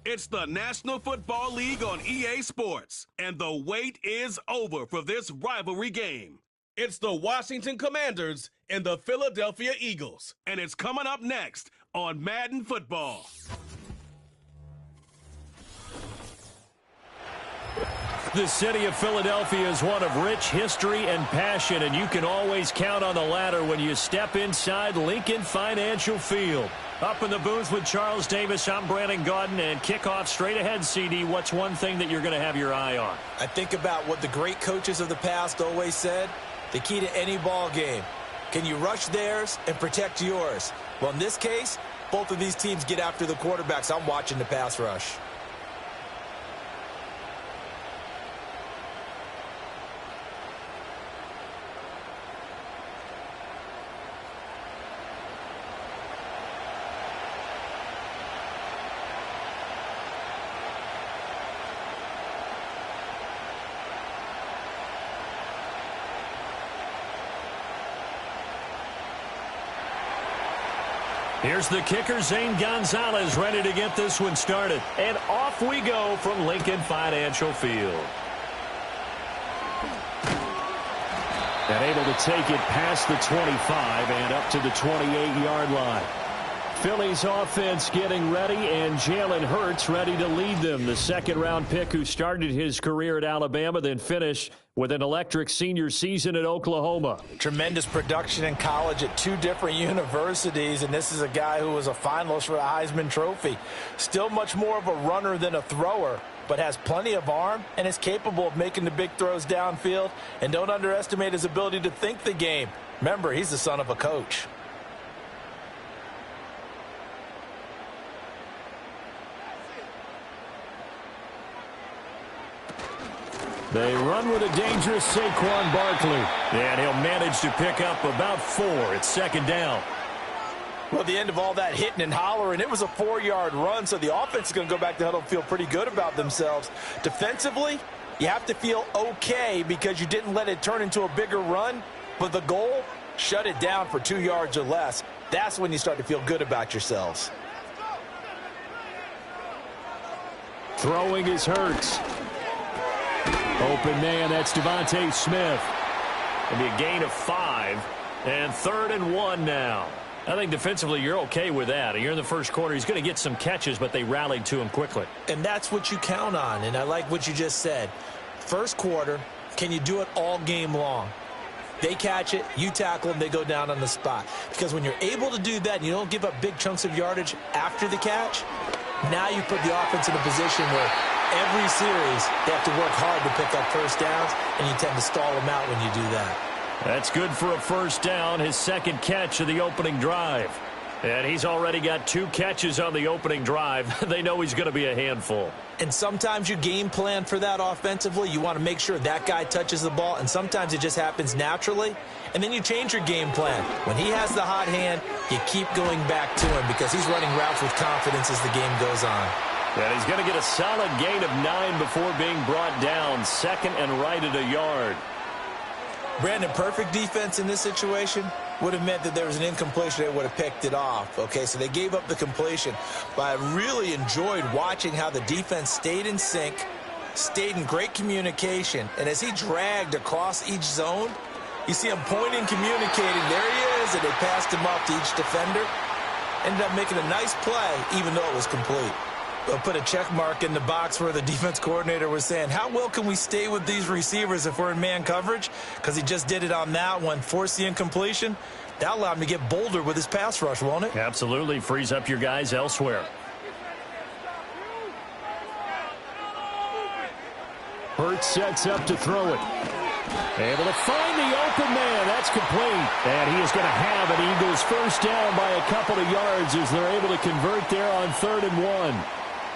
It's the National Football League on EA Sports, and the wait is over for this rivalry game. It's the Washington Commanders and the Philadelphia Eagles, and it's coming up next on Madden Football. The city of Philadelphia is one of rich history and passion, and you can always count on the latter when you step inside Lincoln Financial Field. Up in the booth with Charles Davis, I'm Brandon Gaudin, and kickoff straight ahead, CD. What's one thing that you're going to have your eye on? I think about what the great coaches of the past always said. The key to any ball game. Can you rush theirs and protect yours? Well, in this case, both of these teams get after the quarterbacks. I'm watching the pass rush. Here's the kicker, Zane Gonzalez, ready to get this one started. And off we go from Lincoln Financial Field. And able to take it past the 25 and up to the 28-yard line. Philly's offense getting ready, and Jalen Hurts ready to lead them. The second-round pick who started his career at Alabama, then finished with an electric senior season at Oklahoma. Tremendous production in college at two different universities, and this is a guy who was a finalist for the Heisman Trophy. Still much more of a runner than a thrower, but has plenty of arm and is capable of making the big throws downfield. And don't underestimate his ability to think the game. Remember, he's the son of a coach. They run with a dangerous Saquon Barkley. And he'll manage to pick up about 4. It's second down. Well, at the end of all that hitting and hollering, it was a 4-yard run, so the offense is going to go back to huddle and feel pretty good about themselves. Defensively, you have to feel okay because you didn't let it turn into a bigger run, but the goal, shut it down for 2 yards or less. That's when you start to feel good about yourselves. Throwing is Hurts. Open man, that's Devontae Smith. It'll be a gain of 5, and 3rd and 1 now. I think defensively you're okay with that. You're in the first quarter. He's going to get some catches, but they rallied to him quickly. And that's what you count on, and I like what you just said. First quarter, can you do it all game long? They catch it, you tackle them, they go down on the spot. Because when you're able to do that and you don't give up big chunks of yardage after the catch, now you put the offense in a position where every series they have to work hard to pick up first downs, and you tend to stall them out when you do that. That's good for a first down, his second catch of the opening drive. And he's already got 2 catches on the opening drive. They know he's going to be a handful. And sometimes you game plan for that offensively. You want to make sure that guy touches the ball, and sometimes it just happens naturally. And then you change your game plan. When he has the hot hand, you keep going back to him because he's running routes with confidence as the game goes on. And he's going to get a solid gain of 9 before being brought down. Second and right at a yard. Brandon, perfect defense in this situation would have meant that there was an incompletion. They would have picked it off. Okay, so they gave up the completion. But I really enjoyed watching how the defense stayed in sync, stayed in great communication. And as he dragged across each zone, you see him pointing, communicating. There he is, and they passed him off to each defender. Ended up making a nice play, even though it was complete. They'll put a check mark in the box where the defense coordinator was saying, how well can we stay with these receivers if we're in man coverage? Because he just did it on that one, forced the incompletion. That allowed him to get bolder with his pass rush, won't it? Absolutely. Frees up your guys elsewhere. Hurts sets up to throw it. Able to find the open man. That's complete. And he is going to have an Eagles first down by a couple of yards as they're able to convert there on 3rd and 1.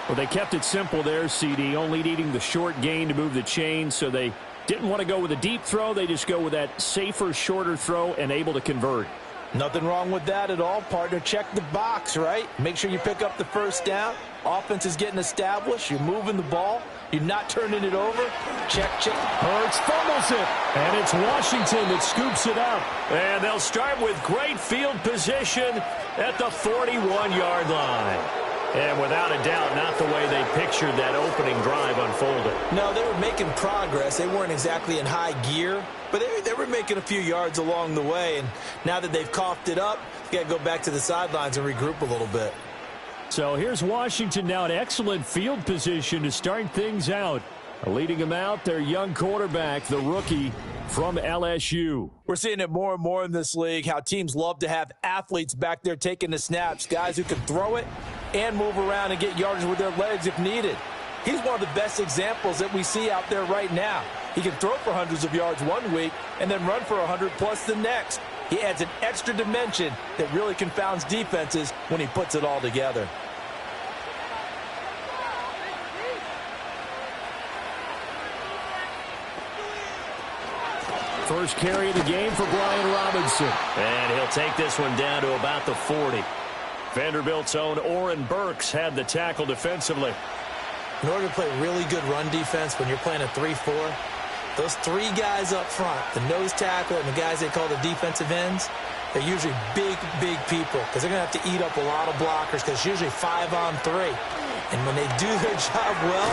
Well, they kept it simple there, CD, only needing the short gain to move the chain, so they didn't want to go with a deep throw. They just go with that safer, shorter throw and able to convert. Nothing wrong with that at all, partner. Check the box, right? Make sure you pick up the first down. Offense is getting established. You're moving the ball. You're not turning it over. Check, check. Hurts fumbles it. And it's Washington that scoops it up. And they'll start with great field position at the 41-yard line. And without a doubt, not the way they pictured that opening drive unfolded. No, they were making progress. They weren't exactly in high gear, but they were making a few yards along the way. And now that they've coughed it up, you got to go back to the sidelines and regroup a little bit. So here's Washington now in excellent field position to start things out. Leading them out, their young quarterback, the rookie from LSU. We're seeing it more and more in this league, how teams love to have athletes back there taking the snaps, guys who can throw it and move around and get yardage with their legs if needed. He's one of the best examples that we see out there right now. He can throw for hundreds of yards one week and then run for 100+ the next. He adds an extra dimension that really confounds defenses when he puts it all together. First carry of the game for Brian Robinson. And he'll take this one down to about the 40. Vanderbilt's own Oren Burks had the tackle defensively. In order to play really good run defense when you're playing a 3-4, those three guys up front, the nose tackle and the guys they call the defensive ends, they're usually big people because they're going to have to eat up a lot of blockers because it's usually 5-on-3. And when they do their job well,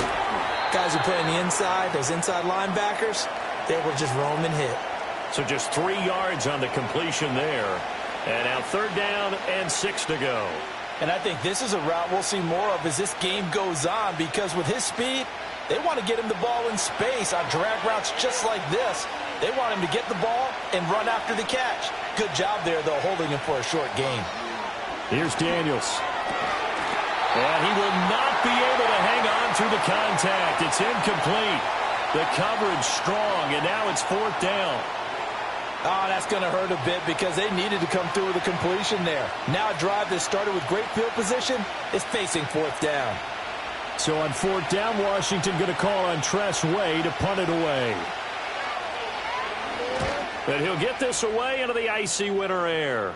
guys who play on the inside, those inside linebackers, they will just roam and hit. So just 3 yards on the completion there. And now 3rd down and 6 to go. And I think this is a route we'll see more of as this game goes on because with his speed, they want to get him the ball in space on drag routes just like this. They want him to get the ball and run after the catch. Good job there, though, holding him for a short gain. Here's Daniels. And he will not be able to hang on to the contact. It's incomplete. The coverage strong, and now it's 4th down. Oh, that's going to hurt a bit because they needed to come through with a completion there. Now a drive that started with great field position is facing 4th down. So on 4th down, Washington going to call on Tress Way to punt it away. But he'll get this away into the icy winter air.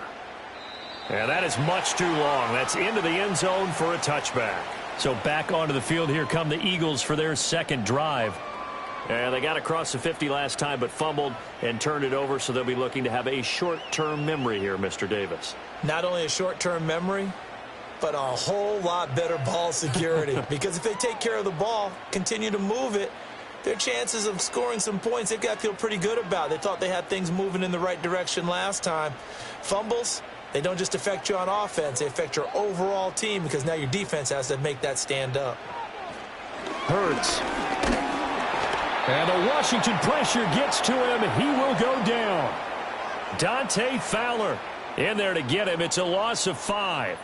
And that is much too long. That's into the end zone for a touchback. So back onto the field, here come the Eagles for their 2nd drive. And they got across the 50 last time, but fumbled and turned it over, so they'll be looking to have a short-term memory here, Mr. Davis. Not only a short-term memory, but a whole lot better ball security. Because if they take care of the ball, continue to move it, their chances of scoring some points, they've got to feel pretty good about. They thought they had things moving in the right direction last time. Fumbles, they don't just affect you on offense. They affect your overall team because now your defense has to make that stand up. Hurts. And the Washington pressure gets to him. He will go down. Dante Fowler in there to get him. It's a loss of 5.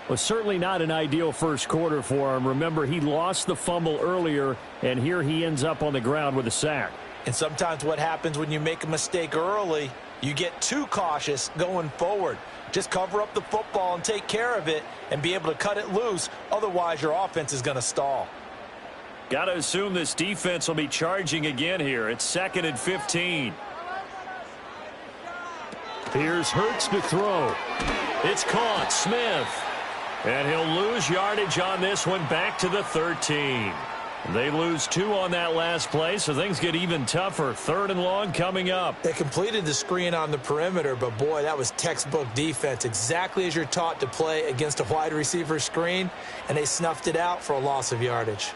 Well, certainly not an ideal first quarter for him. Remember, he lost the fumble earlier, and here he ends up on the ground with a sack. And sometimes what happens when you make a mistake early, you get too cautious going forward. Just cover up the football and take care of it and be able to cut it loose. Otherwise, your offense is going to stall. Got to assume this defense will be charging again here. It's 2nd and 15. Here's Hurts to throw. It's caught. Smith. And he'll lose yardage on this one back to the 13. They lose 2 on that last play, so things get even tougher. 3rd and long coming up. They completed the screen on the perimeter, but boy, that was textbook defense. Exactly as you're taught to play against a wide receiver screen, and they snuffed it out for a loss of yardage.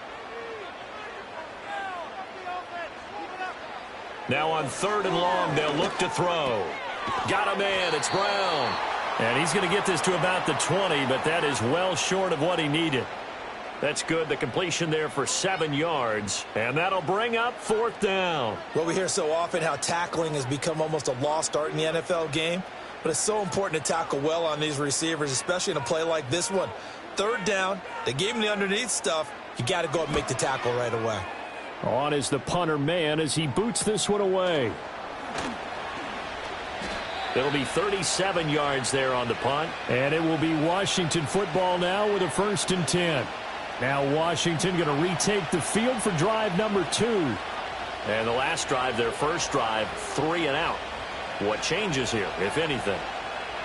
Now on 3rd and long, they'll look to throw. Got a man. It's Brown. And he's going to get this to about the 20, but that is well short of what he needed. That's good. The completion there for 7 yards. And that'll bring up 4th down. Well, we hear so often how tackling has become almost a lost art in the NFL game. But it's so important to tackle well on these receivers, especially in a play like this one. 3rd down, they gave him the underneath stuff. You got to go up and make the tackle right away. On is the punter man as he boots this one away. It'll be 37 yards there on the punt. And it will be Washington football now with a 1st and 10. Now Washington going to retake the field for drive number 2. And the last drive, their first drive, 3 and out. What changes here, if anything?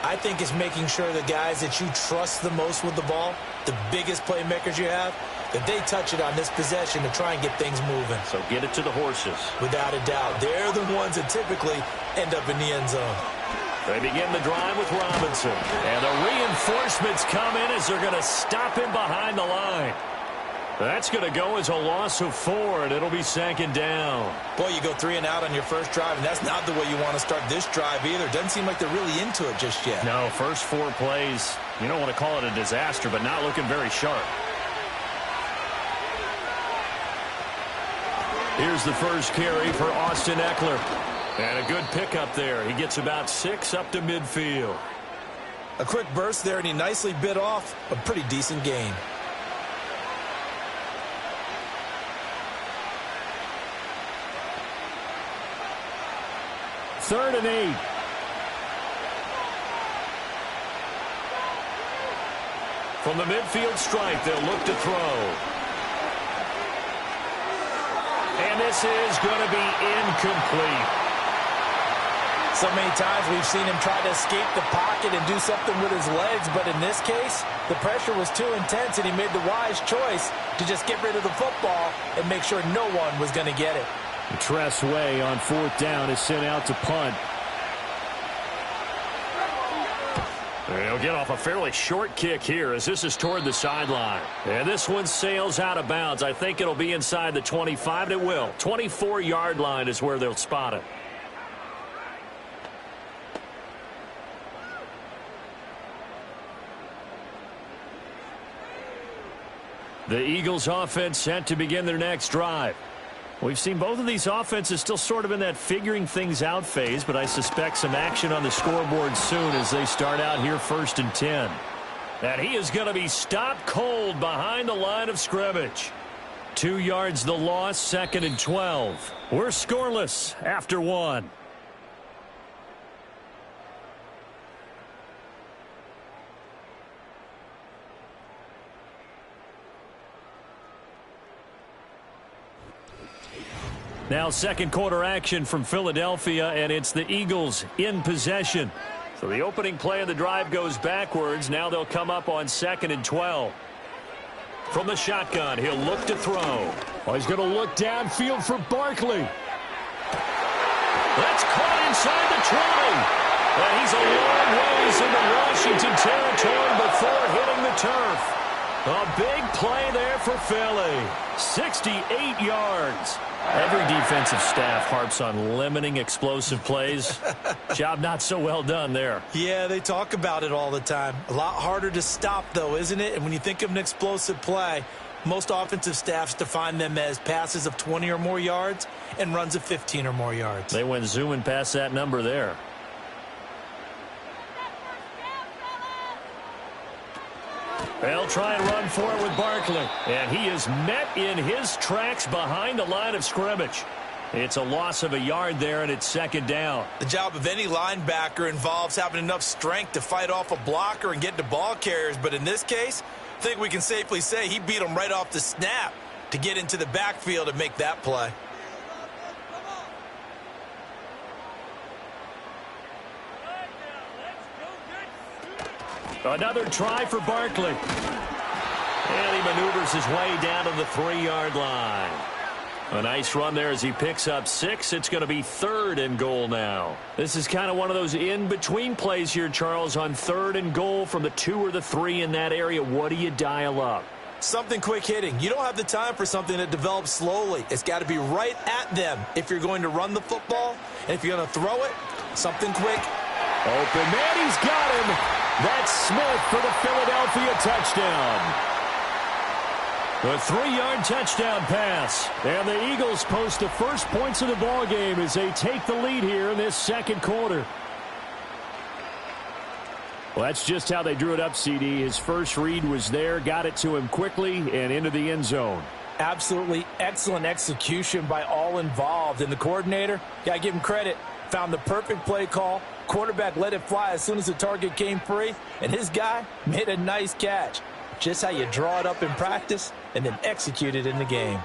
I think it's making sure the guys that you trust the most with the ball, the biggest playmakers you have, that they touch it on this possession to try and get things moving. So get it to the horses. Without a doubt. They're the ones that typically end up in the end zone. They begin the drive with Robinson. And the reinforcements come in as they're going to stop him behind the line. That's going to go as a loss of 4, and it'll be 2nd down. Boy, you go 3 and out on your first drive, and that's not the way you want to start this drive either. Doesn't seem like they're really into it just yet. No, first 4 plays, you don't want to call it a disaster, but not looking very sharp. Here's the first carry for Austin Eckler. And a good pickup there. He gets about 6 up to midfield. A quick burst there, and he nicely bit off a pretty decent gain. Third and 8. From the midfield stripe, they'll look to throw. And this is going to be incomplete. So many times we've seen him try to escape the pocket and do something with his legs, but in this case, the pressure was too intense, and he made the wise choice to just get rid of the football and make sure no one was going to get it. Tress Way on 4th down is sent out to punt. They'll get off a fairly short kick here as this is toward the sideline. And this one sails out of bounds. I think it'll be inside the 25, and it will. 24-yard line is where they'll spot it. The Eagles offense set to begin their next drive. We've seen both of these offenses still sort of in that figuring things out phase, but I suspect some action on the scoreboard soon as they start out here 1st and 10. And he is going to be stopped cold behind the line of scrimmage. 2 yards the loss, 2nd and 12. We're scoreless after 1. Now 2nd quarter action from Philadelphia, and it's the Eagles in possession. So the opening play of the drive goes backwards. Now they'll come up on 2nd and 12. From the shotgun, he'll look to throw. Oh, he's going to look downfield for Barkley. That's caught inside the 20. And he's a long ways into Washington territory before hitting the turf. A big play there for Philly. 68 yards. Every defensive staff harps on limiting explosive plays. Job not so well done there. Yeah, they talk about it all the time. A lot harder to stop, though, isn't it? And when you think of an explosive play, most offensive staffs define them as passes of 20 or more yards and runs of 15 or more yards. They went zooming past that number there. They'll try and run for it with Barkley. And he is met in his tracks behind the line of scrimmage. It's a loss of a yard there, and it's 2nd down. The job of any linebacker involves having enough strength to fight off a blocker and get to ball carriers. But in this case, I think we can safely say he beat him right off the snap to get into the backfield and make that play. Another try for Barkley. And he maneuvers his way down to the 3-yard line. A nice run there as he picks up 6. It's going to be 3rd and goal now. This is kind of one of those in-between plays here, Charles, on 3rd and goal from the 2 or the 3 in that area. What do you dial up? Something quick hitting. You don't have the time for something that develops slowly. It's got to be right at them if you're going to run the football. And if you're going to throw it, something quick. Open man, he's got him. That's Smith for the Philadelphia touchdown. The 3-yard touchdown pass. And the Eagles post the first points of the ball game as they take the lead here in this 2nd quarter. Well, that's just how they drew it up, CD. His first read was there, got it to him quickly, and into the end zone. Absolutely excellent execution by all involved. And the coordinator, got to give him credit, found the perfect play call. Quarterback let it fly as soon as the target came free, and his guy made a nice catch. Just how you draw it up in practice and then execute it in the game.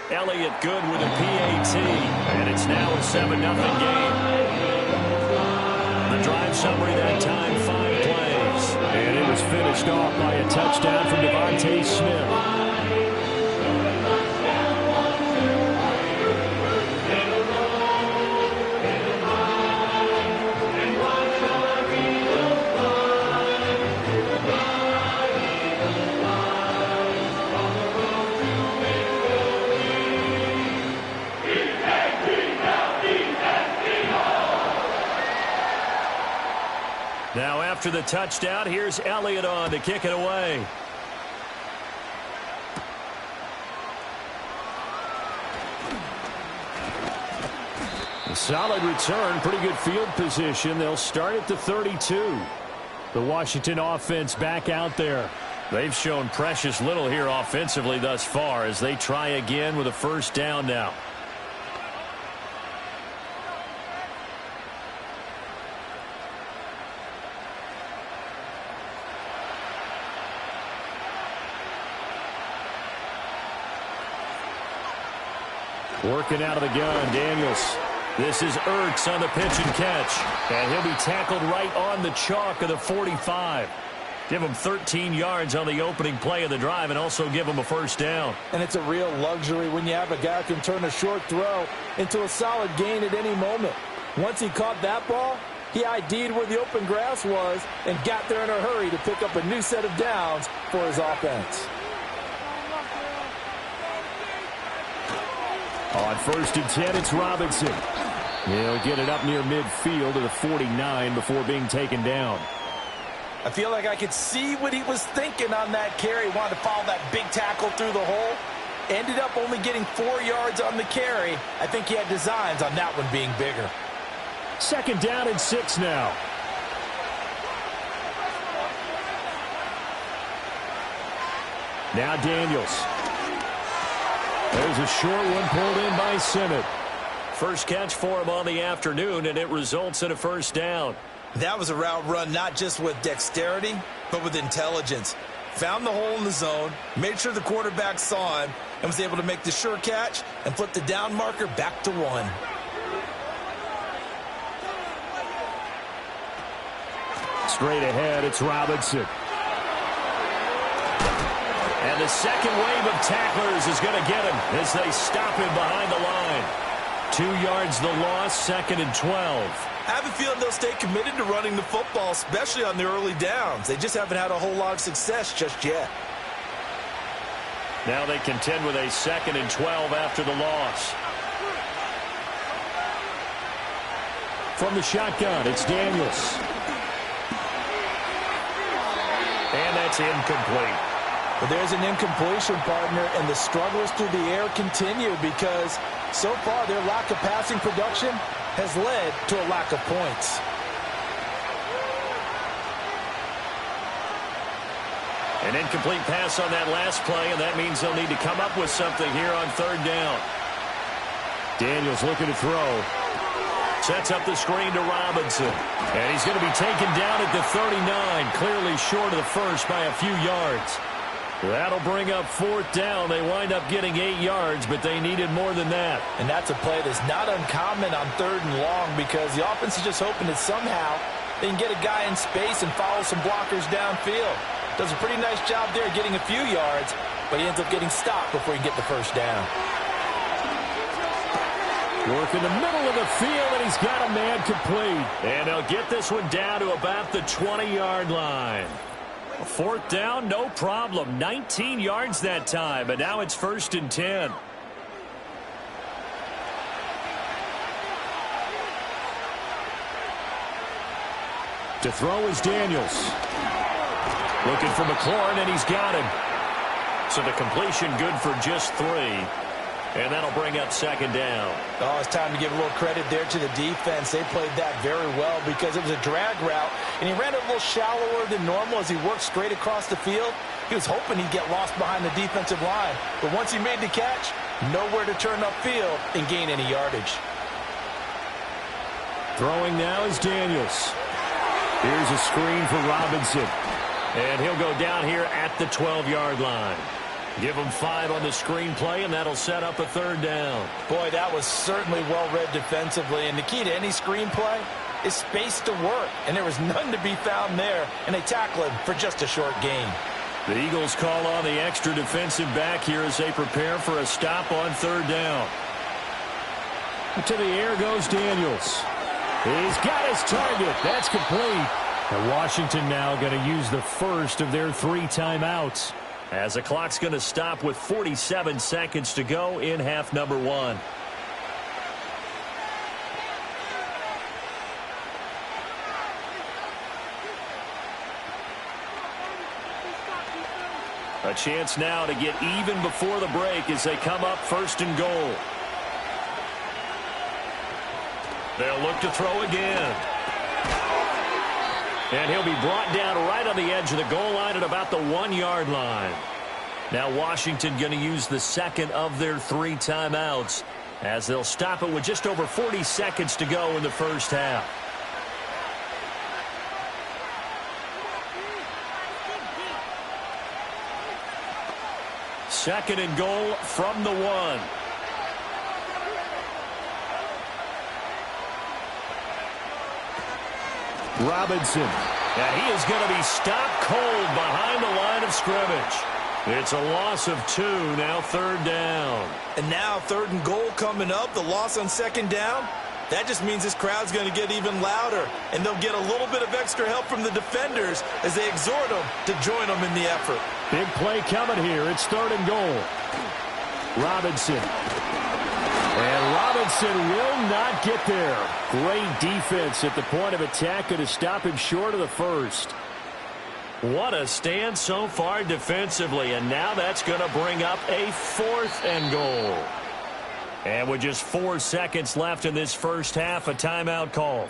Elliott good with a PAT, and it's now a 7-0 game. The drive summary that time, 5 plays. And it was finished off by a touchdown from Devontae Smith. Now after the touchdown, here's Elliott on to kick it away. A solid return, pretty good field position. They'll start at the 32. The Washington offense back out there. They've shown precious little here offensively thus far as they try again with a first down now. Working out of the gun, Daniels. This is Ertz on the pitch and catch. And he'll be tackled right on the chalk of the 45. Give him 13 yards on the opening play of the drive and also give him a first down. And it's a real luxury when you have a guy who can turn a short throw into a solid gain at any moment. Once he caught that ball, he ID'd where the open grass was and got there in a hurry to pick up a new set of downs for his offense. On 1st and 10, it's Robinson. He'll get it up near midfield to the 49 before being taken down. I feel like I could see what he was thinking on that carry. Wanted to follow that big tackle through the hole. Ended up only getting 4 yards on the carry. I think he had designs on that one being bigger. 2nd down and 6 now. Now Daniels. There's a short one pulled in by Simmons. First catch for him on the afternoon, and it results in a first down. That was a route run not just with dexterity, but with intelligence. Found the hole in the zone, made sure the quarterback saw him, and was able to make the sure catch and flip the down marker back to 1. Straight ahead, it's Robinson. And the second wave of tacklers is going to get him as they stop him behind the line. 2 yards the loss, 2nd and 12. I have a feeling they'll stay committed to running the football, especially on the early downs. They just haven't had a whole lot of success just yet. Now they contend with a 2nd and 12 after the loss. From the shotgun, it's Daniels. And that's incomplete. But there's an incompletion, partner, and the struggles through the air continue because so far their lack of passing production has led to a lack of points. An incomplete pass on that last play, and that means they'll need to come up with something here on 3rd down. Daniels looking to throw. Sets up the screen to Robinson. And he's going to be taken down at the 39, clearly short of the first by a few yards. That'll bring up 4th down. They wind up getting 8 yards, but they needed more than that. And that's a play that's not uncommon on 3rd and long because the offense is just hoping that somehow they can get a guy in space and follow some blockers downfield. Does a pretty nice job there getting a few yards, but he ends up getting stopped before he can get the first down. Work in the middle of the field, and he's got a man complete. And they'll get this one down to about the 20-yard line. 4th down, no problem. 19 yards that time, and now it's 1st and 10. To throw is Daniels. Looking for McLaurin, and he's got him. So the completion good for just 3. And that'll bring up 2nd down. Oh, it's time to give a little credit there to the defense. They played that very well because it was a drag route, and he ran it a little shallower than normal as he worked straight across the field. He was hoping he'd get lost behind the defensive line, but once he made the catch, nowhere to turn upfield and gain any yardage. Throwing now is Daniels. Here's a screen for Robinson, and he'll go down here at the 12-yard line. Give him 5 on the screenplay, and that'll set up a 3rd down. Boy, that was certainly well-read defensively, and the key to any screenplay is space to work, and there was none to be found there, and they tackle him for just a short gain. The Eagles call on the extra defensive back here as they prepare for a stop on 3rd down. To the air goes Daniels. He's got his target. That's complete. And Washington now going to use the first of their 3 timeouts, as the clock's going to stop with 47 seconds to go in half number 1. A chance now to get even before the break as they come up 1st and goal. They'll look to throw again. And he'll be brought down right on the edge of the goal line at about the 1-yard line. Now Washington going to use the second of their 3 timeouts as they'll stop it with just over 40 seconds to go in the first half. Second and goal from the 1. Robinson. And he is going to be stopped cold behind the line of scrimmage. It's a loss of 2, now 3rd down. And now 3rd and goal coming up, the loss on 2nd down. That just means this crowd's going to get even louder, and they'll get a little bit of extra help from the defenders as they exhort them to join them in the effort. Big play coming here. It's 3rd and goal. Robinson. And Robinson will not get there. Great defense at the point of attack, going to stop him short of the first. What a stand so far defensively, and now that's going to bring up a 4th and goal. And with just 4 seconds left in this first half, a timeout call.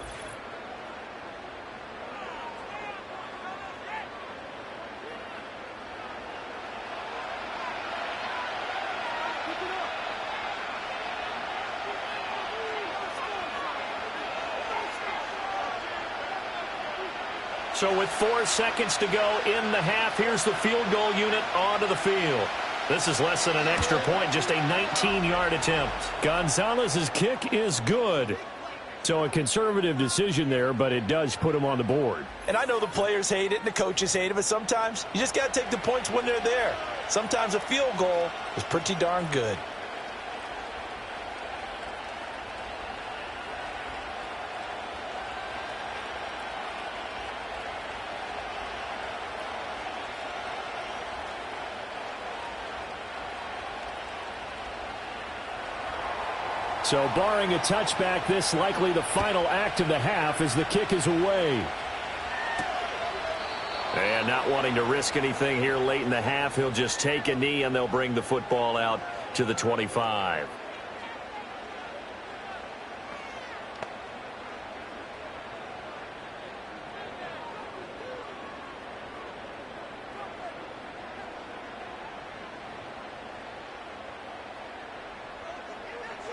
So with 4 seconds to go in the half, here's the field goal unit onto the field. This is less than an extra point, just a 19-yard attempt. Gonzalez's kick is good. So a conservative decision there, but it does put him on the board. And I know the players hate it and the coaches hate it, but sometimes you just got to take the points when they're there. Sometimes a field goal is pretty darn good. So barring a touchback, this likely the final act of the half as the kick is away. And not wanting to risk anything here late in the half, he'll just take a knee and they'll bring the football out to the 25.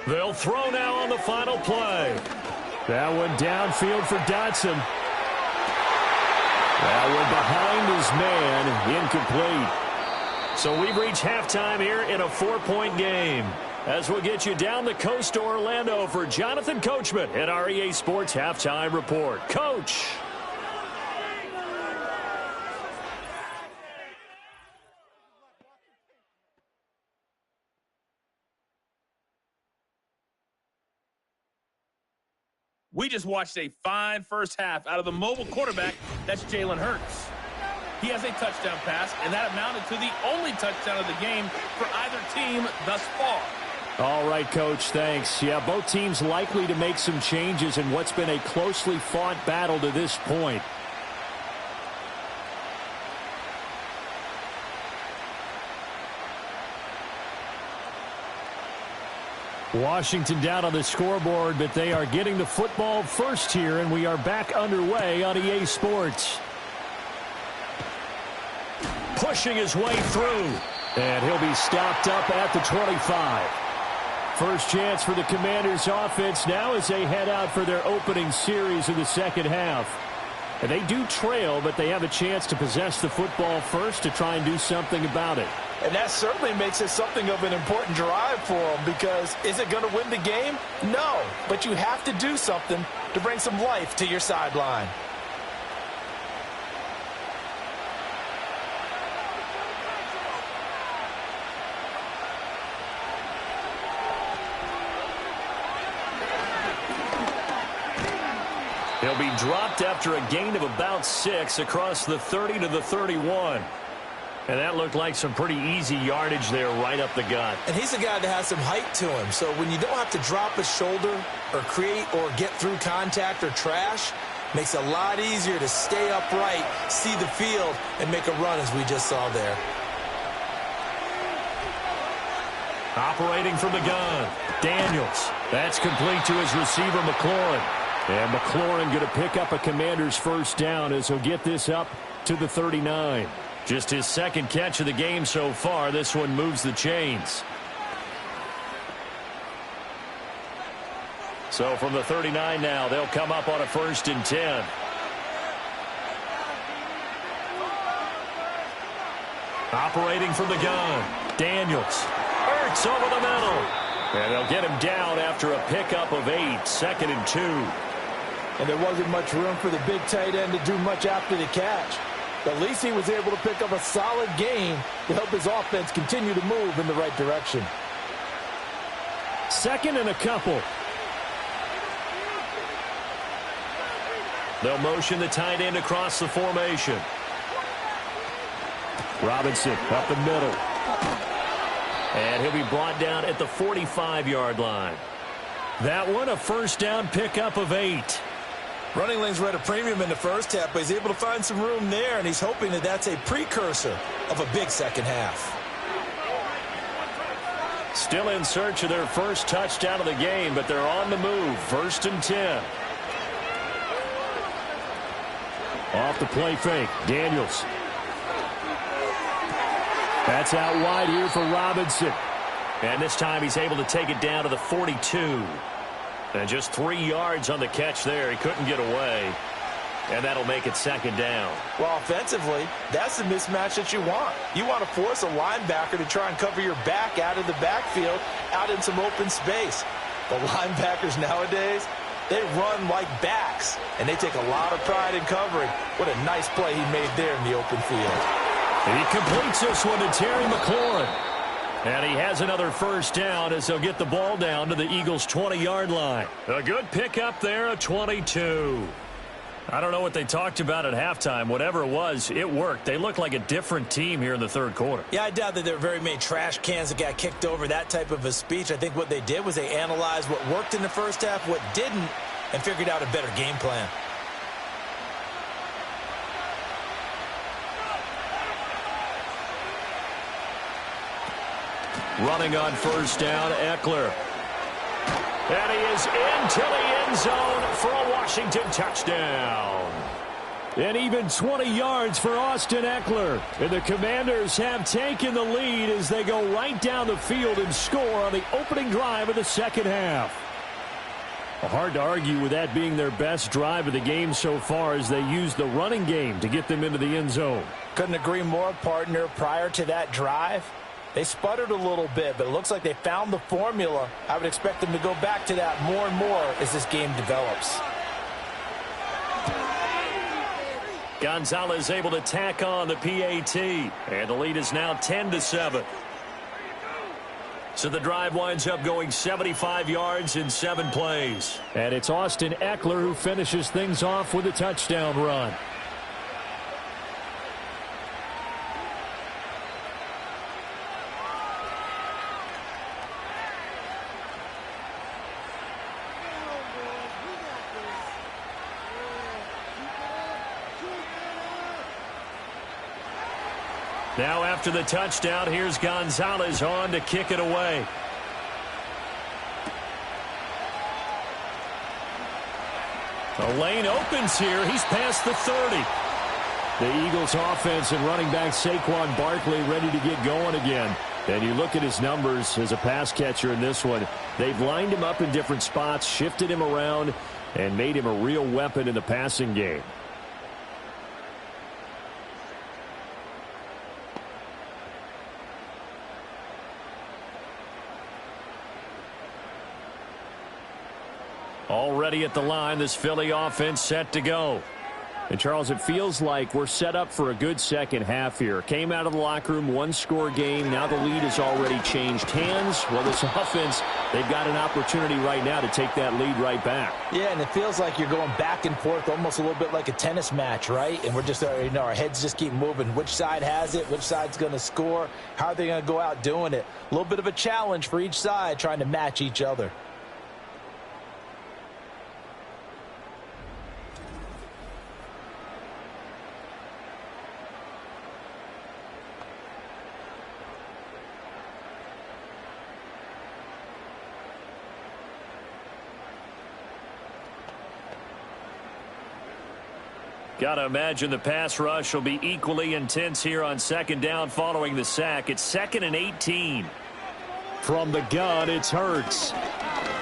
They'll throw now on the final play. That one downfield for Dotson. That one behind his man, incomplete. So we've reached halftime here in a 4-point game. As we'll get you down the coast to Orlando for Jonathan Coachman at our EA Sports Halftime Report. Coach. We just watched a fine first half out of the mobile quarterback. That's Jalen Hurts. He has a touchdown pass, and that amounted to the only touchdown of the game for either team thus far. All right, Coach, thanks. Yeah, both teams likely to make some changes in what's been a closely fought battle to this point. Washington down on the scoreboard, but they are getting the football first here, and we are back underway on EA Sports. Pushing his way through, and he'll be stopped up at the 25. First chance for the Commanders offense now as they head out for their opening series of the second half. And they do trail, but they have a chance to possess the football first to try and do something about it. And that certainly makes it something of an important drive for them, because is it going to win the game? No, but you have to do something to bring some life to your sideline. He'll be dropped after a gain of about 6 across the 30 to the 31. And that looked like some pretty easy yardage there right up the gut. And he's a guy that has some height to him. So when you don't have to drop his shoulder or create or get through contact or trash, makes it a lot easier to stay upright, see the field, and make a run as we just saw there. Operating from the gun, Daniels. That's complete to his receiver, McLaurin. And McLaurin going to pick up a Commander's first down as he'll get this up to the 39. Just his second catch of the game so far. This one moves the chains. So from the 39 now, they'll come up on a 1st and 10. Operating from the gun, Daniels. Ertz over the middle. And they'll get him down after a pickup of 8, 2nd and 2. And there wasn't much room for the big tight end to do much after the catch. At least he was able to pick up a solid gain to help his offense continue to move in the right direction. 2nd and a couple. They'll motion the tight end across the formation. Robinson up the middle. And he'll be brought down at the 45-yard line. That one, a first down pickup of 8. Running lanes were at a premium in the first half, but he's able to find some room there, and he's hoping that that's a precursor of a big second half. Still in search of their first touchdown of the game, but they're on the move. 1st and 10. Off the play fake, Daniels. That's out wide here for Robinson. And this time he's able to take it down to the 42. And just 3 yards on the catch there. He couldn't get away. And that'll make it 2nd down. Well, offensively, that's the mismatch that you want. You want to force a linebacker to try and cover your back out of the backfield, out in some open space. The linebackers nowadays, they run like backs, and they take a lot of pride in covering. What a nice play he made there in the open field. And he completes this one to Terry McLaurin. And he has another first down as they'll get the ball down to the Eagles' 20-yard line. A good pickup there, a 22. I don't know what they talked about at halftime. Whatever it was, it worked. They looked like a different team here in the 3rd quarter. Yeah, I doubt that there were very many trash cans that got kicked over, that type of a speech. I think what they did was they analyzed what worked in the first half, what didn't, and figured out a better game plan. Running on first down, Eckler. And he is into the end zone for a Washington touchdown. And even 20 yards for Austin Eckler. And the Commanders have taken the lead as they go right down the field and score on the opening drive of the second half. Hard to argue with that being their best drive of the game so far as they use the running game to get them into the end zone. Couldn't agree more, partner. Prior to that drive, they sputtered a little bit, but it looks like they found the formula. I would expect them to go back to that more and more as this game develops. Gonzalez able to tack on the PAT, and the lead is now 10-7. So the drive winds up going 75 yards in 7 plays. And it's Austin Eckler who finishes things off with a touchdown run. Now after the touchdown, here's Gonzalez on to kick it away. The lane opens here. He's past the 30. The Eagles offense and running back Saquon Barkley ready to get going again. And you look at his numbers as a pass catcher in this one. They've lined him up in different spots, shifted him around, and made him a real weapon in the passing game. Already at the line, this Philly offense set to go. And, Charles, it feels like we're set up for a good second half here. Came out of the locker room, one-score game. Now the lead has already changed hands. Well, this offense, they've got an opportunity right now to take that lead right back. Yeah, and it feels like you're going back and forth almost a little bit like a tennis match, right? And we're just, our heads just keep moving. Which side has it? Which side's going to score? How are they going to go out doing it? A little bit of a challenge for each side trying to match each other. Got to imagine the pass rush will be equally intense here on second down following the sack. It's 2nd and 18. From the gun, it's Hurts.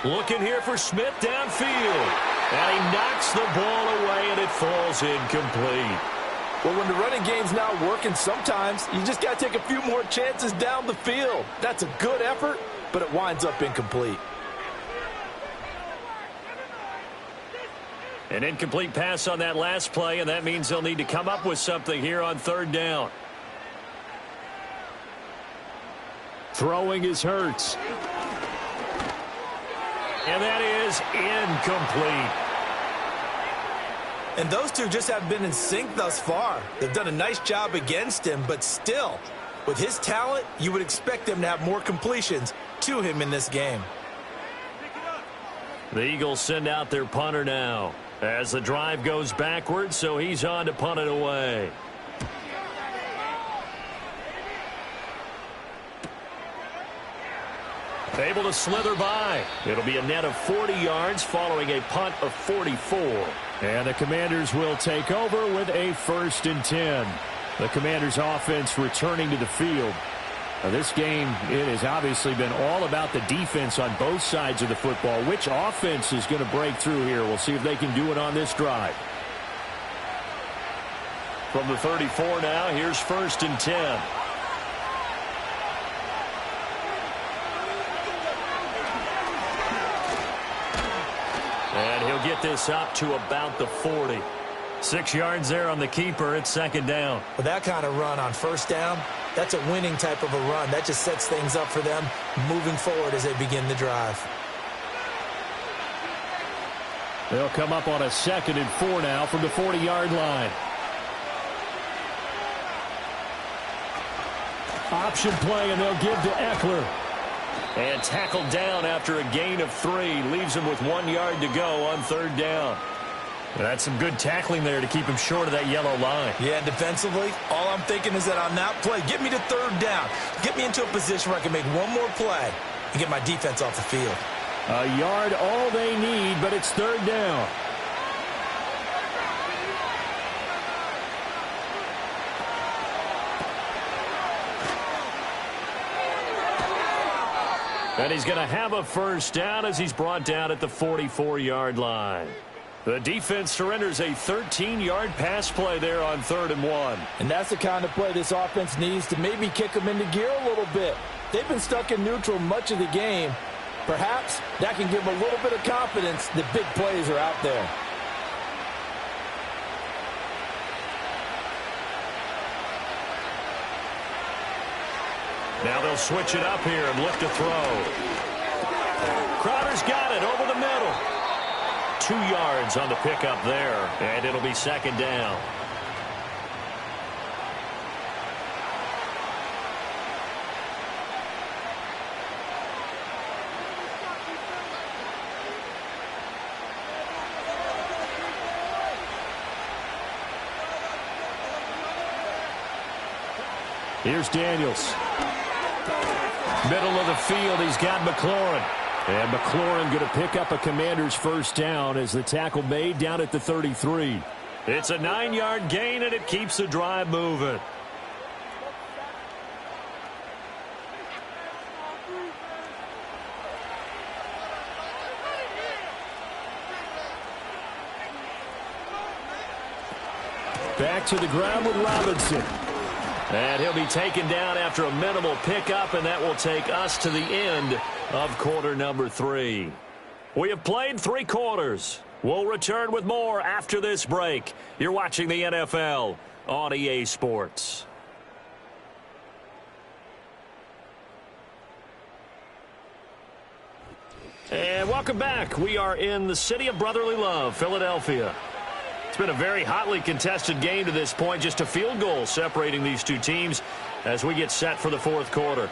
Looking here for Smith downfield. And he knocks the ball away, and it falls incomplete. Well, when the running game's not working, sometimes you just got to take a few more chances down the field. That's a good effort, but it winds up incomplete. An incomplete pass on that last play, and that means they'll need to come up with something here on 3rd down. Throwing is Hurts. And that is incomplete. And those two just have been in sync thus far. They've done a nice job against him, but still, with his talent, you would expect him to have more completions to him in this game. The Eagles send out their punter now as the drive goes backwards, so he's on to punt it away. Able to slither by. It'll be a net of 40 yards following a punt of 44. And the Commanders will take over with a 1st and 10. The Commanders offense returning to the field. Now, this game, it has obviously been all about the defense on both sides of the football. Which offense is going to break through here? We'll see if they can do it on this drive. From the 34 now, here's 1st and 10. And he'll get this up to about the 40. 6 yards there on the keeper. It's 2nd down. With that kind of run on 1st down, that's a winning type of a run. That just sets things up for them moving forward as they begin the drive. They'll come up on a 2nd and 4 now from the 40-yard line. Option play, and they'll give to Eckler. And tackled down after a gain of 3. Leaves him with 1 yard to go on 3rd down. That's some good tackling there to keep him short of that yellow line. Yeah, defensively, all I'm thinking is that on that play, get me to 3rd down. Get me into a position where I can make one more play and get my defense off the field. A yard all they need, but it's 3rd down. And he's going to have a 1st down as he's brought down at the 44-yard line. The defense surrenders a 13-yard pass play there on 3rd and 1. And that's the kind of play this offense needs to maybe kick them into gear a little bit. They've been stuck in neutral much of the game. Perhaps that can give them a little bit of confidence that big plays are out there. Now they'll switch it up here and look to throw. Crowder's got it over the middle. 2 yards on the pickup there, and it'll be 2nd down. Here's Daniels. Middle of the field, he's got McLaurin. And McLaurin going to pick up a Commander's 1st down as the tackle made down at the 33. It's a 9-yard gain, and it keeps the drive moving. Back to the ground with Robinson. And he'll be taken down after a minimal pickup, and that will take us to the end of quarter number 3. We have played 3 quarters. We'll return with more after this break. You're watching the NFL on EA Sports. And welcome back. We are in the city of brotherly love, Philadelphia. It's been a very hotly contested game to this point. Just a field goal separating these two teams as we get set for the 4th quarter.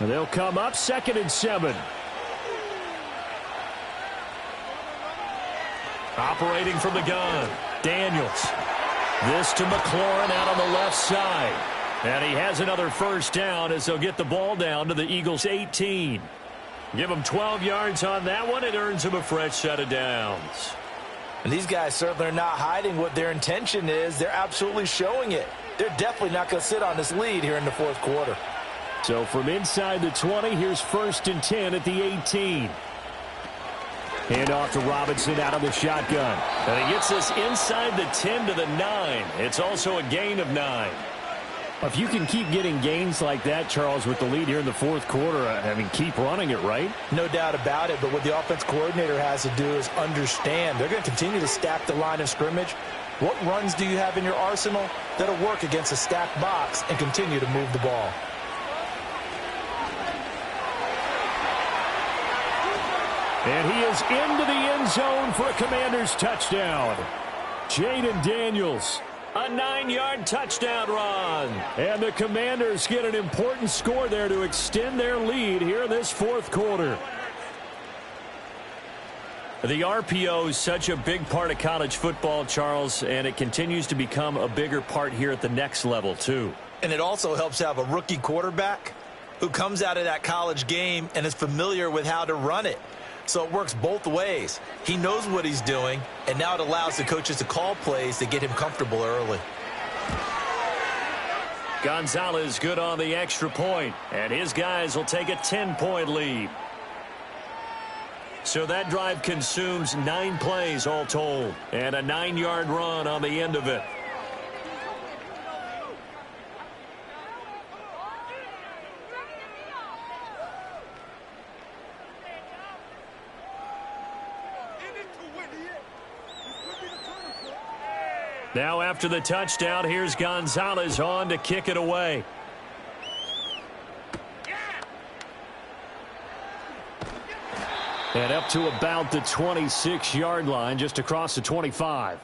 And they'll come up 2nd and 7. Operating from the gun, Daniels. This to McLaurin out on the left side. And he has another 1st down as they'll get the ball down to the Eagles' 18. Give him 12 yards on that one. It earns him a fresh set of downs. And these guys certainly are not hiding what their intention is. They're absolutely showing it. They're definitely not going to sit on this lead here in the fourth quarter. So from inside the 20, here's 1st and 10 at the 18. Hand off to Robinson out of the shotgun. And he gets this inside the 10 to the 9. It's also a gain of 9. If you can keep getting gains like that, Charles, with the lead here in the fourth quarter, I mean, keep running it, right? No doubt about it, but what the offense coordinator has to do is understand. They're going to continue to stack the line of scrimmage. What runs do you have in your arsenal that'll work against a stacked box and continue to move the ball? And he is into the end zone for a Commanders touchdown. Jaden Daniels, a 9-yard touchdown run. And the Commanders get an important score there to extend their lead here in this fourth quarter. The RPO is such a big part of college football, Charles, and it continues to become a bigger part here at the next level, too. And it also helps to have a rookie quarterback who comes out of that college game and is familiar with how to run it. So it works both ways. He knows what he's doing, and now it allows the coaches to call plays to get him comfortable early. Gonzalez good on the extra point, and his guys will take a 10-point lead. So that drive consumes 9 plays all told, and a 9-yard run on the end of it. Now after the touchdown, here's Gonzalez on to kick it away. And up to about the 26-yard line, just across the 25.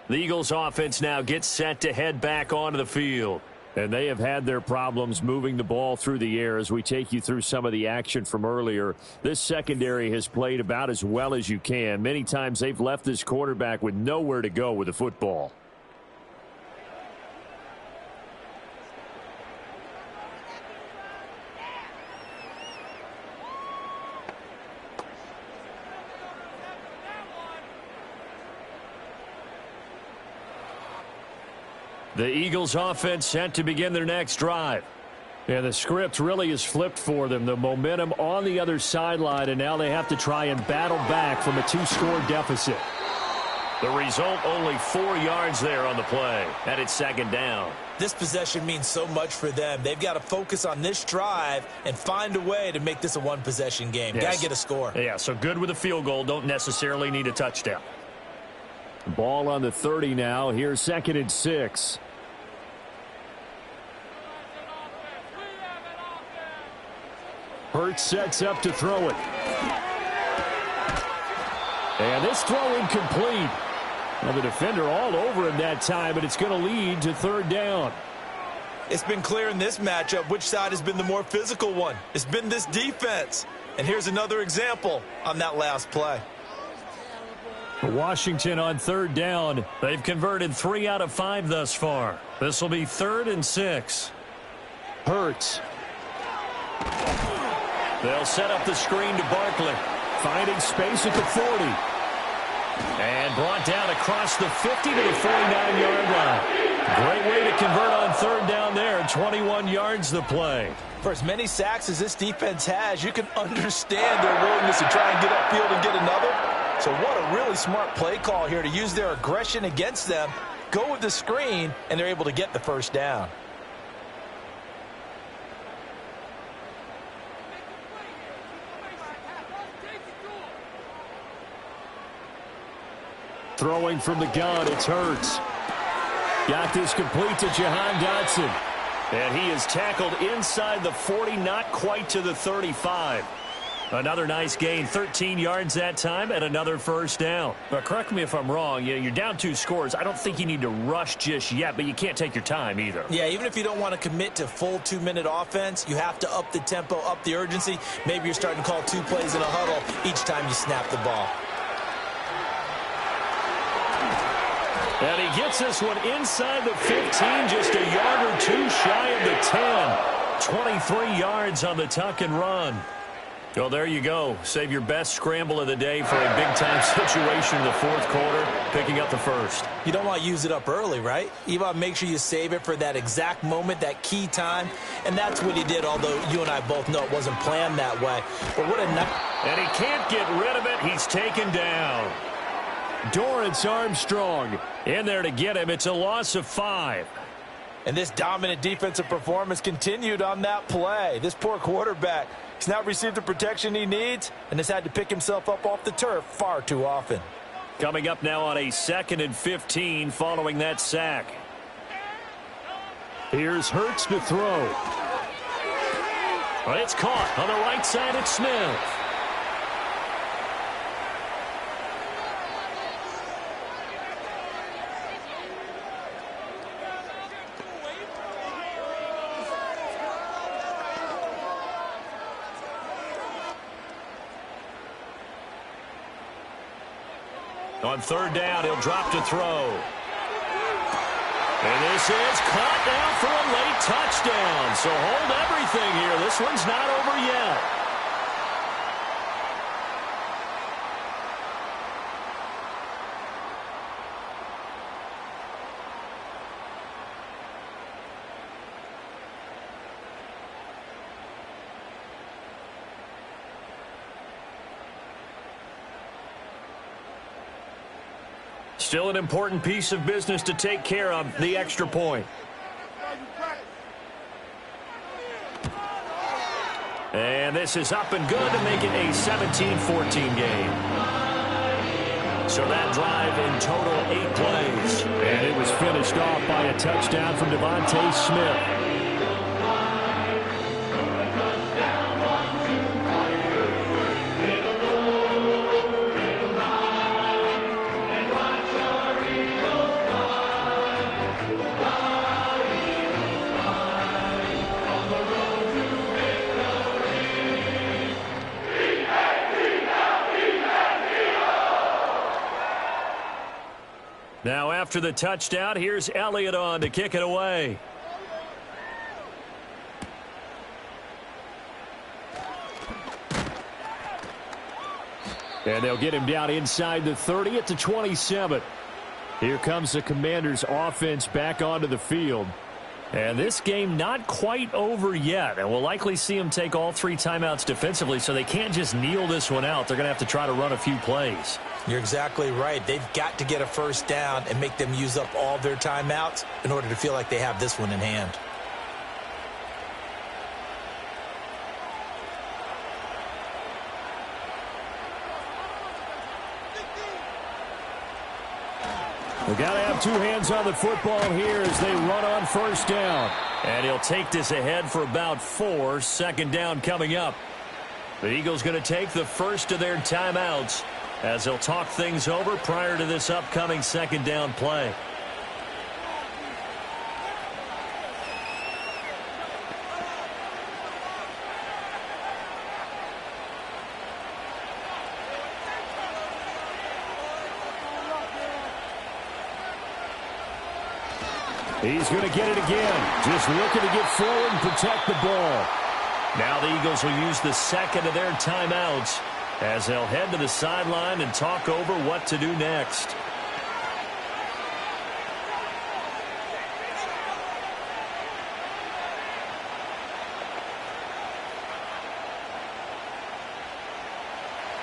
The Eagles offense now gets set to head back onto the field. And they have had their problems moving the ball through the air as we take you through some of the action from earlier. This secondary has played about as well as you can. Many times they've left this quarterback with nowhere to go with the football. The Eagles offense set to begin their next drive. And the script really is flipped for them. The momentum on the other sideline, and now they have to try and battle back from a 2-score deficit. The result, only 4 yards there on the play, and it's 2nd down. This possession means so much for them. They've got to focus on this drive and find a way to make this a one-possession game. Yes. Got to get a score. Yeah, so good with a field goal. Don't necessarily need a touchdown. Ball on the 30 now. Here's 2nd and 6. Hurts sets up to throw it. And this throw incomplete. Well, the defender all over him that time, but it's going to lead to 3rd down. It's been clear in this matchup which side has been the more physical one. It's been this defense. And here's another example on that last play. Washington on 3rd down. They've converted 3 out of 5 thus far. This will be 3rd and 6. Hurts. They'll set up the screen to Barkley. Finding space at the 40. And brought down across the 50 to the 49-yard line. Great way to convert on 3rd down there. 21 yards the play. For as many sacks as this defense has, you can understand their willingness to try and get upfield and get another. So what a really smart play call here to use their aggression against them. Go with the screen, and they're able to get the 1st down. Throwing from the gun, it's Hurts. Got this complete to Jahan Dotson. And he is tackled inside the 40, not quite to the 35. Another nice gain, 13 yards that time, and another 1st down. But correct me if I'm wrong, you're down 2 scores. I don't think you need to rush just yet, but you can't take your time either. Yeah, even if you don't want to commit to full 2-minute offense, you have to up the tempo, up the urgency. Maybe you're starting to call 2 plays in a huddle each time you snap the ball. And he gets this one inside the 15, just a yard or 2 shy of the 10. 23 yards on the tuck and run. Well, there you go. Save your best scramble of the day for a big-time situation in the fourth quarter, picking up the first. You don't want to use it up early, right? You want to make sure you save it for that exact moment, that key time. And that's what he did, although you and I both know it wasn't planned that way. But what a night. And he can't get rid of it. He's taken down. Dorrance Armstrong in there to get him. It's a loss of 5. And this dominant defensive performance continued on that play. This poor quarterback, he's not received the protection he needs and has had to pick himself up off the turf far too often. Coming up now on a 2nd and 15 following that sack. Here's Hurts to throw. Well, it's caught on the right side at Smith. On 3rd down, he'll drop to throw. And this is caught down for a late touchdown. So hold everything here. This one's not over yet. Still an important piece of business to take care of, the extra point. And this is up and good to make it a 17-14 game. So that drive in total 8 plays. And it was finished off by a touchdown from Devontae Smith. Now after the touchdown, here's Elliott on to kick it away. And they'll get him down inside the 30 at the 27. Here comes the Commanders' offense back onto the field. And this game not quite over yet. And we'll likely see them take all 3 timeouts defensively, so they can't just kneel this one out. They're going to have to try to run a few plays. You're exactly right. They've got to get a first down and make them use up all their timeouts in order to feel like they have this one in hand. We've got to have 2 hands on the football here as they run on first down. And he'll take this ahead for about 4. 2nd down coming up. The Eagles going to take the first of their timeouts as they'll talk things over prior to this upcoming 2nd down play. He's going to get it again. Just looking to get forward and protect the ball. Now the Eagles will use the 2nd of their timeouts as they'll head to the sideline and talk over what to do next.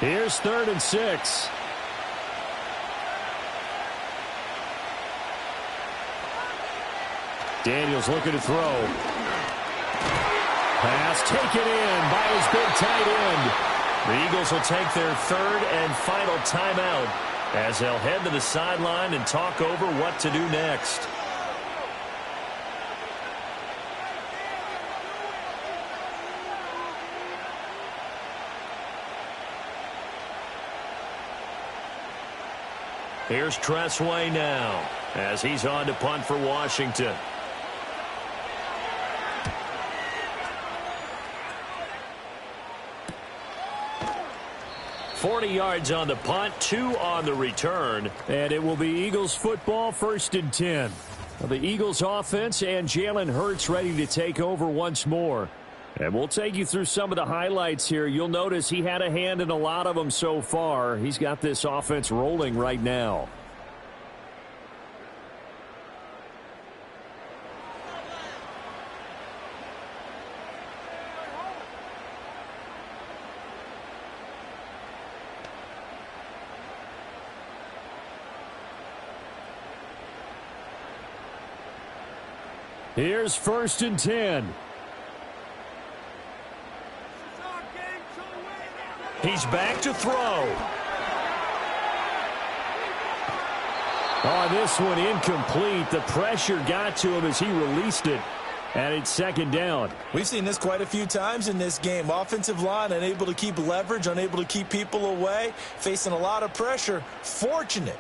Here's 3rd and 6. Daniels looking to throw. Pass taken in by his big tight end. The Eagles will take their 3rd and final timeout as they'll head to the sideline and talk over what to do next. Here's Tressway now as he's on to punt for Washington. 40 yards on the punt, 2 on the return, and it will be Eagles football, 1st and 10. The Eagles offense and Jalen Hurts ready to take over once more. And we'll take you through some of the highlights here. You'll notice he had a hand in a lot of them so far. He's got this offense rolling right now. Here's 1st and 10. He's back to throw. On this one, incomplete. The pressure got to him as he released it, and it's 2nd down. We've seen this quite a few times in this game. Offensive line unable to keep leverage, unable to keep people away, facing a lot of pressure. Fortunate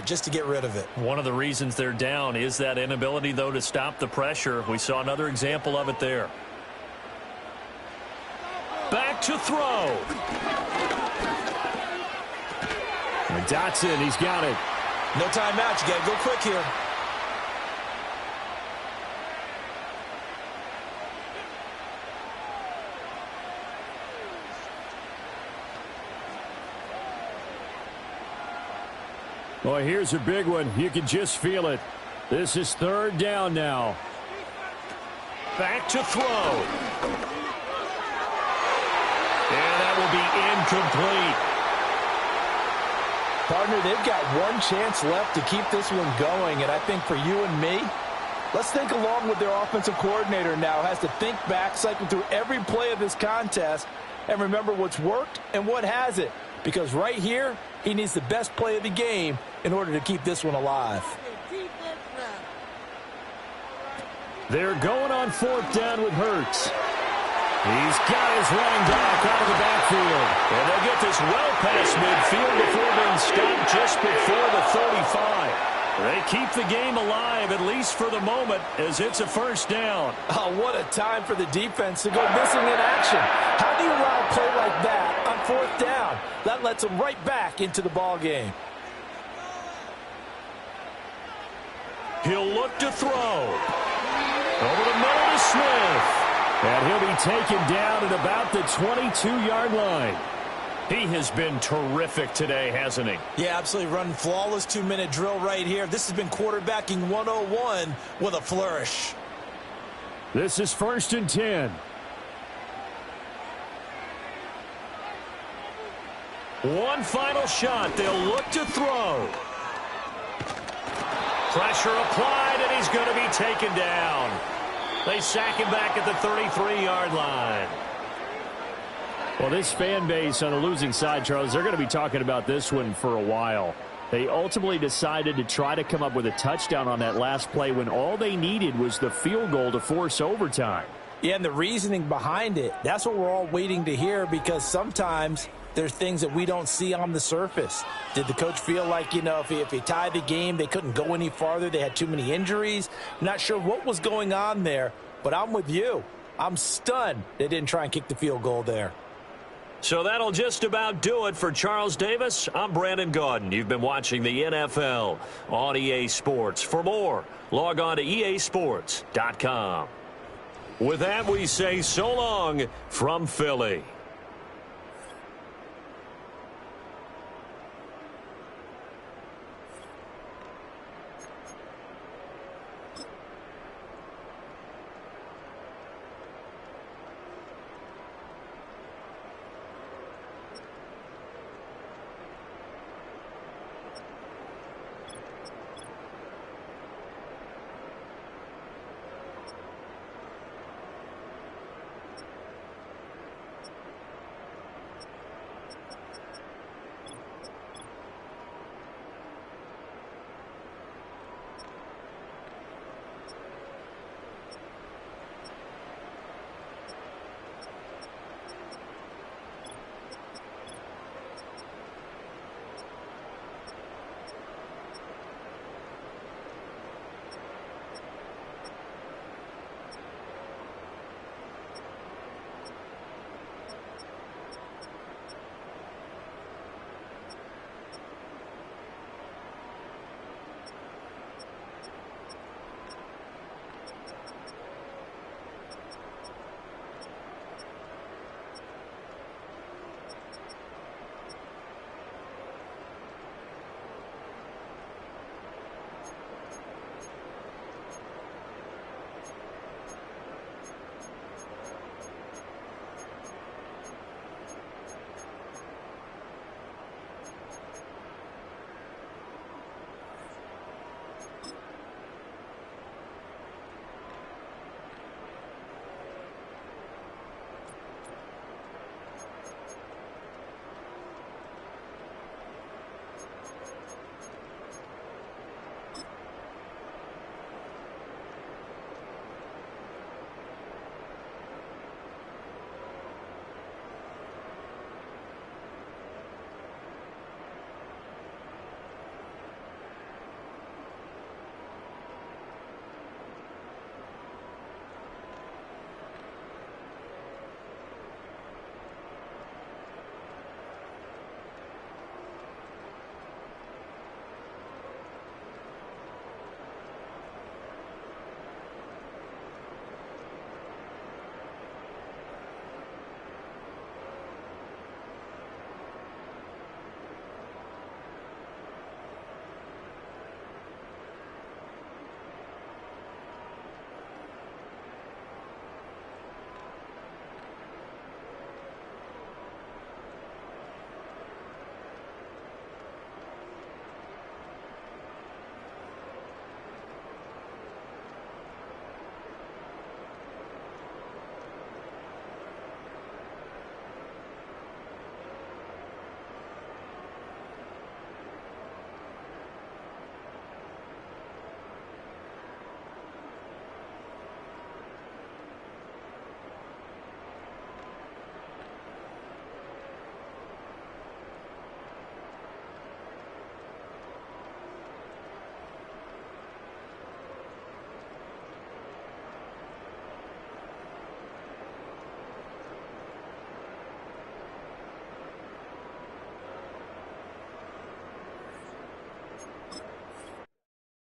just to get rid of it. One of the reasons they're down is that inability, though, to stop the pressure. We saw another example of it there. Back to throw. And Dotson, he's got it. No timeout. You got to go quick here. Boy, here's a big one. You can just feel it. This is 3rd down now. Back to throw. And that will be incomplete. Partner, they've got one chance left to keep this one going, and I think for you and me, let's think along with their offensive coordinator now. Has to think back, cycle through every play of this contest, and remember what's worked and what hasn't. Because right here, he needs the best play of the game in order to keep this one alive. They're going on 4th down with Hurts. He's got his running back out of the backfield. And they'll get this well past midfield before being stopped just before the 35. They keep the game alive, at least for the moment, as it's a 1st down. Oh, what a time for the defense to go missing in action. How do you allow a play like that on 4th down? That lets them right back into the ball game. He'll look to throw. Over the middle to Smith. And he'll be taken down at about the 22-yard line. He has been terrific today, hasn't he? Yeah, absolutely. Running flawless 2-minute drill right here. This has been quarterbacking 101 with a flourish. This is 1st and 10. One final shot. They'll look to throw. Pressure applied, and he's going to be taken down. They sack him back at the 33-yard line. Well, this fan base on the losing side, Charles, they're going to be talking about this one for a while. They ultimately decided to try to come up with a touchdown on that last play when all they needed was the field goal to force overtime. Yeah, and the reasoning behind it, that's what we're all waiting to hear, because sometimes there's things that we don't see on the surface. Did the coach feel like, if he tied the game, they couldn't go any farther? They had too many injuries. Not sure what was going on there, but I'm with you. I'm stunned they didn't try and kick the field goal there. So that'll just about do it for Charles Davis. I'm Brandon Gaudin. You've been watching the NFL on EA Sports. For more, log on to easports.com. With that, we say so long from Philly.